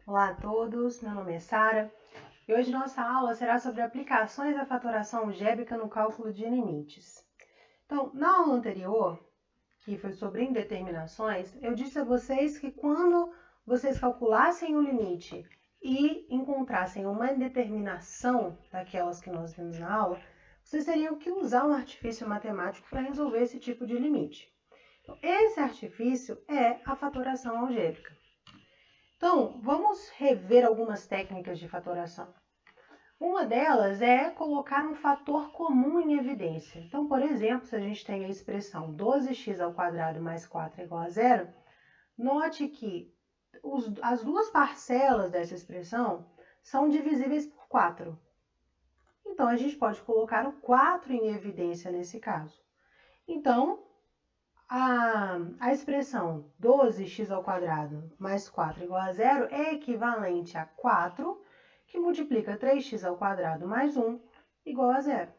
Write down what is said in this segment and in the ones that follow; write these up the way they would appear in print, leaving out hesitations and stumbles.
Olá a todos, meu nome é Sara e hoje nossa aula será sobre aplicações da fatoração algébrica no cálculo de limites. Então, na aula anterior, que foi sobre indeterminações, eu disse a vocês que quando vocês calculassem o limite e encontrassem uma indeterminação daquelas que nós vimos na aula, vocês teriam que usar um artifício matemático para resolver esse tipo de limite. Então, esse artifício é a fatoração algébrica. Então, vamos rever algumas técnicas de fatoração. Uma delas é colocar um fator comum em evidência. Então, por exemplo, se a gente tem a expressão 12x² mais 4 é igual a zero, note que as duas parcelas dessa expressão são divisíveis por 4. Então, a gente pode colocar o 4 em evidência nesse caso. Então, a expressão 12x² mais 4 igual a zero é equivalente a 4, que multiplica 3x² mais 1 igual a zero.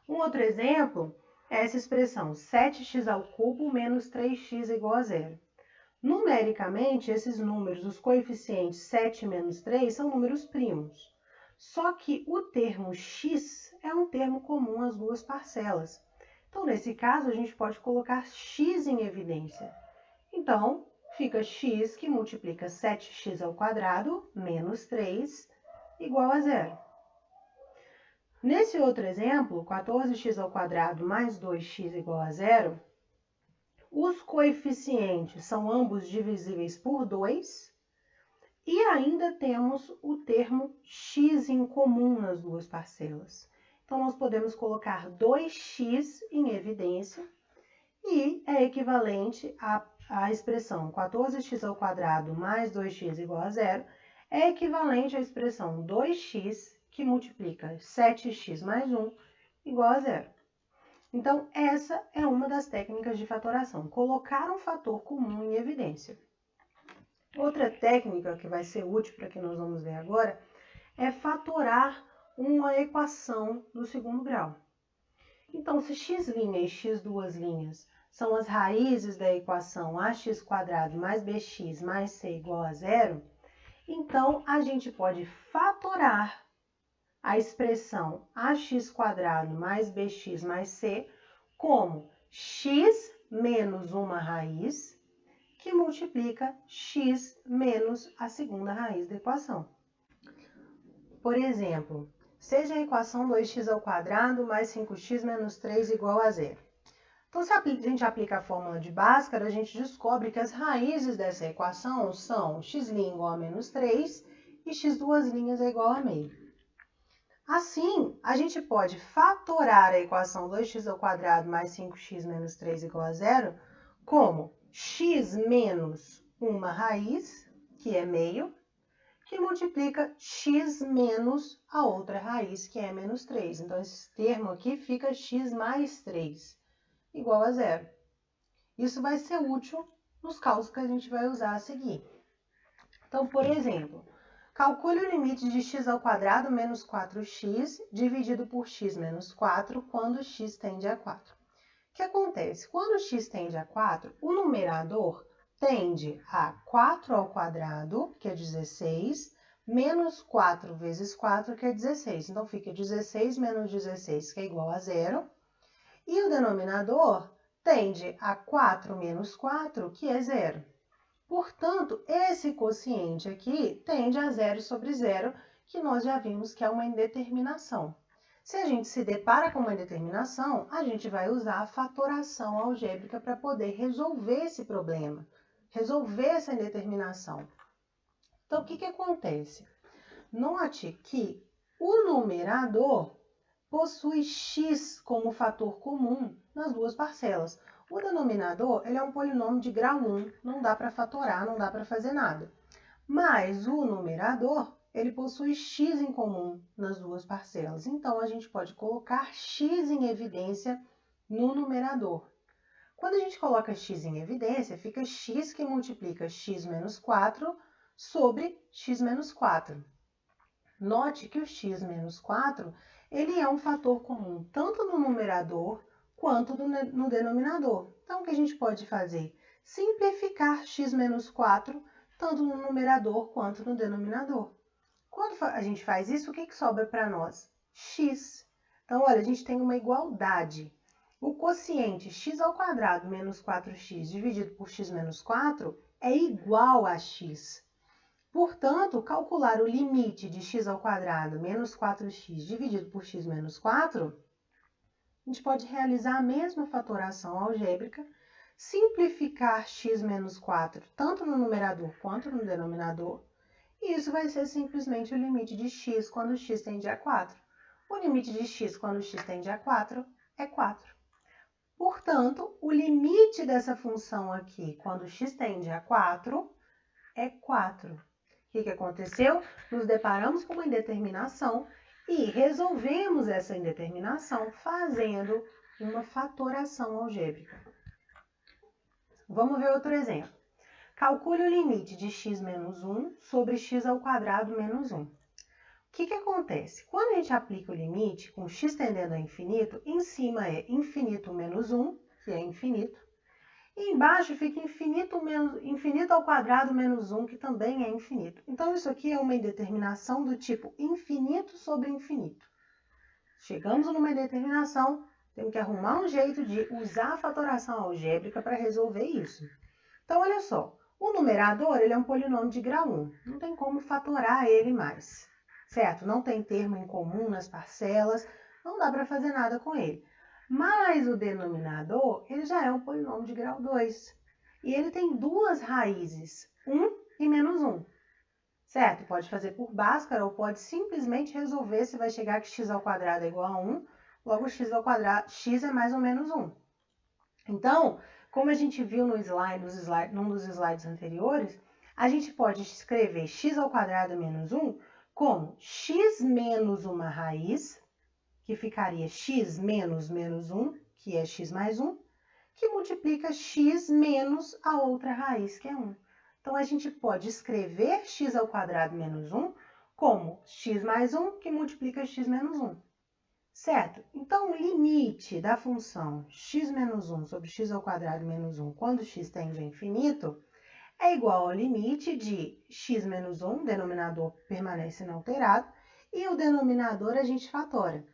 Um outro exemplo é essa expressão 7x³ menos 3x igual a zero. Numericamente, esses números, os coeficientes 7 menos 3, são números primos. Só que o termo x é um termo comum às duas parcelas. Então, nesse caso, a gente pode colocar x em evidência. Então, fica x que multiplica 7x² menos 3 igual a zero. Nesse outro exemplo, 14x² mais 2x igual a zero, os coeficientes são ambos divisíveis por 2 e ainda temos o termo x em comum nas duas parcelas. Então, nós podemos colocar 2x em evidência e é equivalente à expressão 14x² mais 2x igual a zero, é equivalente à expressão 2x que multiplica 7x mais 1 igual a zero. Então, essa é uma das técnicas de fatoração, colocar um fator comum em evidência. Outra técnica que vai ser útil para que nós vamos ver agora é fatorar uma equação do segundo grau. Então, se x' e x² são as raízes da equação ax² mais bx mais c igual a zero, então a gente pode fatorar a expressão ax² mais bx mais c como x menos uma raiz que multiplica x menos a segunda raiz da equação. Por exemplo, seja a equação 2x² mais 5x menos 3 igual a zero. Então, se a gente aplica a fórmula de Bhaskara, a gente descobre que as raízes dessa equação são x' igual a menos 3 e x² é igual a meio. Assim, a gente pode fatorar a equação 2x² mais 5x menos 3 igual a zero como x menos uma raiz, que é meio, que multiplica x menos a outra raiz, que é menos 3. Então, esse termo aqui fica x mais 3, igual a zero. Isso vai ser útil nos cálculos que a gente vai usar a seguir. Então, por exemplo, calcule o limite de x² menos 4x dividido por x menos 4 quando x tende a 4. O que acontece? Quando x tende a 4, o numerador tende a 4 ao quadrado, que é 16, menos 4 vezes 4, que é 16. Então, fica 16 menos 16, que é igual a zero. E o denominador tende a 4 menos 4, que é zero. Portanto, esse quociente aqui tende a zero sobre zero, que nós já vimos que é uma indeterminação. Se a gente se depara com uma indeterminação, a gente vai usar a fatoração algébrica para poder resolver esse problema, resolver essa indeterminação. Então, o que acontece? Note que o numerador possui x como fator comum nas duas parcelas. O denominador, ele é um polinômio de grau 1, não dá para fatorar, não dá para fazer nada. Mas o numerador, ele possui x em comum nas duas parcelas. Então, a gente pode colocar x em evidência no numerador. Quando a gente coloca x em evidência, fica x que multiplica x menos 4 sobre x menos 4. Note que o x menos 4, ele é um fator comum tanto no numerador quanto no denominador. Então, o que a gente pode fazer? Simplificar x menos 4 tanto no numerador quanto no denominador. Quando a gente faz isso, o que sobra para nós? X. Então, olha, a gente tem uma igualdade. O quociente x² menos 4x dividido por x menos 4 é igual a x. Portanto, calcular o limite de x² menos 4x dividido por x menos 4, a gente pode realizar a mesma fatoração algébrica, simplificar x menos 4 tanto no numerador quanto no denominador, e isso vai ser simplesmente o limite de x quando x tende a 4. O limite de x quando x tende a 4 é 4. Portanto, o limite dessa função aqui, quando x tende a 4, é 4. O que aconteceu? Nos deparamos com uma indeterminação e resolvemos essa indeterminação fazendo uma fatoração algébrica. Vamos ver outro exemplo. Calcule o limite de x menos 1 sobre x² menos 1. O que acontece? Quando a gente aplica o limite com x tendendo a infinito, em cima é infinito menos 1, que é infinito, e embaixo fica infinito ao quadrado menos 1, que também é infinito. Então, isso aqui é uma indeterminação do tipo infinito sobre infinito. Chegamos numa indeterminação, temos que arrumar um jeito de usar a fatoração algébrica para resolver isso. Então, olha só, o numerador ele é um polinômio de grau 1, não tem como fatorar ele mais, certo? Não tem termo em comum nas parcelas, não dá para fazer nada com ele. Mas o denominador, ele já é um polinômio de grau 2. E ele tem duas raízes, 1 e menos 1. Certo? Pode fazer por Bhaskara ou pode simplesmente resolver se vai chegar que x² é igual a 1, logo x é mais ou menos 1. Então, como a gente viu num dos slides anteriores, a gente pode escrever x² menos 1 como x menos uma raiz, que ficaria x menos menos 1, que é x mais 1, que multiplica x menos a outra raiz, que é 1. Então, a gente pode escrever x² menos 1 como x mais 1, que multiplica x menos 1. Certo? Então, o limite da função x menos 1 sobre x² menos 1, quando x tende a infinito, é igual ao limite de x menos 1, denominador permanece inalterado, e o denominador a gente fatora.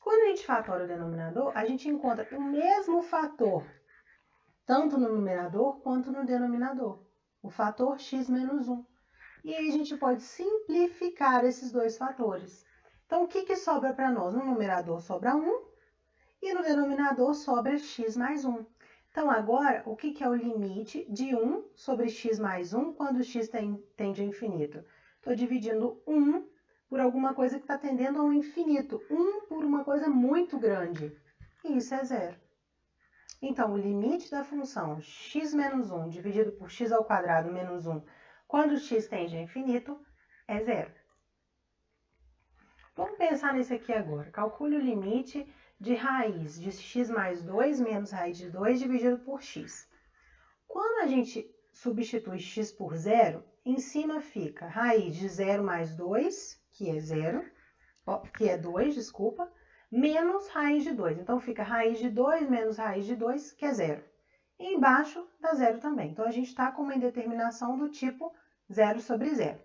Quando a gente fatora o denominador, a gente encontra o mesmo fator, tanto no numerador quanto no denominador, o fator x menos 1. E aí a gente pode simplificar esses dois fatores. Então, o que sobra para nós? No numerador sobra 1 e no denominador sobra x mais 1. Então, agora, o que é o limite de 1 sobre x mais 1 quando x tende a infinito? Estou dividindo 1 por alguma coisa que está tendendo ao infinito. 1 por uma coisa muito grande. E isso é 0. Então, o limite da função x menos 1 dividido por x² menos 1 quando x tende a infinito é 0. Vamos pensar nesse aqui agora. Calcule o limite de raiz de x mais 2 menos raiz de 2 dividido por x. Quando a gente substitui x por 0, em cima fica raiz de 0 mais 2, que é 0, que é 2, desculpa, menos raiz de 2. Então, fica raiz de 2 menos raiz de 2, que é 0. E embaixo dá 0 também. Então, a gente está com uma indeterminação do tipo 0 sobre 0.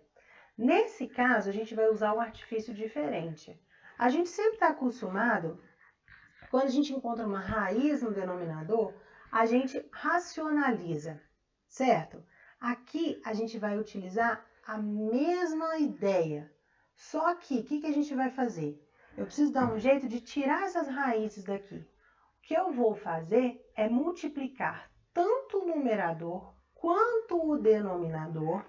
Nesse caso, a gente vai usar um artifício diferente. A gente sempre está acostumado, quando a gente encontra uma raiz no denominador, a gente racionaliza, certo? Aqui, a gente vai utilizar a mesma ideia. Só que, o que a gente vai fazer? Eu preciso dar um jeito de tirar essas raízes daqui. O que eu vou fazer é multiplicar tanto o numerador quanto o denominador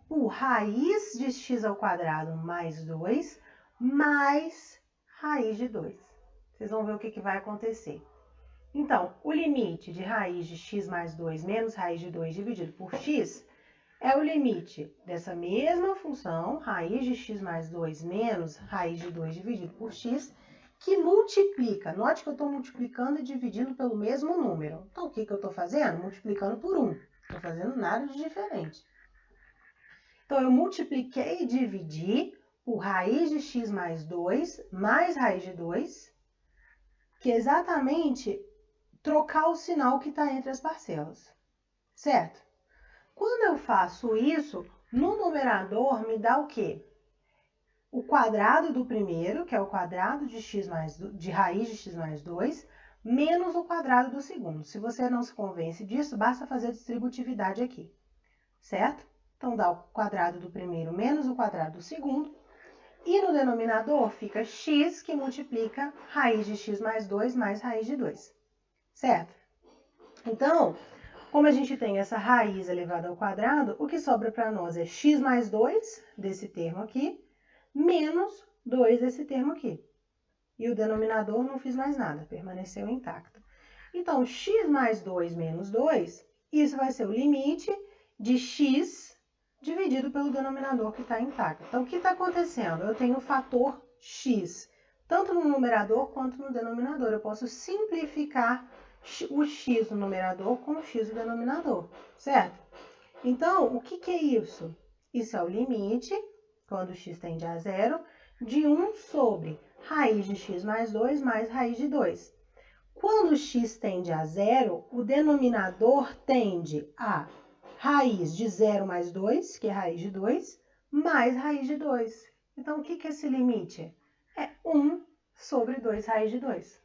por raiz de x² mais 2 mais raiz de 2. Vocês vão ver o que vai acontecer. Então, o limite de raiz de x mais 2 menos raiz de 2 dividido por x é o limite dessa mesma função, raiz de x mais 2 menos raiz de 2 dividido por x, que multiplica. Note que eu estou multiplicando e dividindo pelo mesmo número. Então, o que eu estou fazendo? Multiplicando por 1. Não estou fazendo nada de diferente. Então, eu multipliquei e dividi por raiz de x mais 2 mais raiz de 2, que é exatamente trocar o sinal que está entre as parcelas, certo? Quando eu faço isso, no numerador me dá o quê? O quadrado do primeiro, que é o quadrado de raiz de x mais 2, menos o quadrado do segundo. Se você não se convence disso, basta fazer a distributividade aqui, certo? Então, dá o quadrado do primeiro menos o quadrado do segundo. E no denominador fica x, que multiplica raiz de x mais 2 mais raiz de 2, certo? Então, como a gente tem essa raiz elevada ao quadrado, o que sobra para nós é x mais 2, desse termo aqui, menos 2 desse termo aqui. E o denominador não fiz mais nada, permaneceu intacto. Então, x mais 2 menos 2, isso vai ser o limite de x dividido pelo denominador que está intacto. Então, o que está acontecendo? Eu tenho o fator x, tanto no numerador quanto no denominador. Eu posso simplificar o x no numerador com o x no denominador, certo? Então, o que é isso? Isso é o limite, quando x tende a zero, de 1 sobre raiz de x mais 2 mais raiz de 2. Quando x tende a zero, o denominador tende a raiz de 0 mais 2, que é raiz de 2, mais raiz de 2. Então, o que é esse limite? É 1 sobre 2 raiz de 2.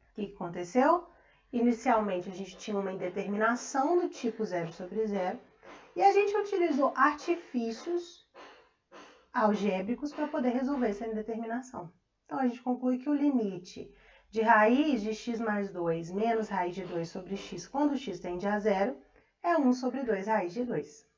O que aconteceu? Inicialmente, a gente tinha uma indeterminação do tipo 0 sobre 0, e a gente utilizou artifícios algébricos para poder resolver essa indeterminação. Então, a gente conclui que o limite de raiz de x mais 2 menos raiz de 2 sobre x, quando x tende a zero, é 1 sobre 2 raiz de 2.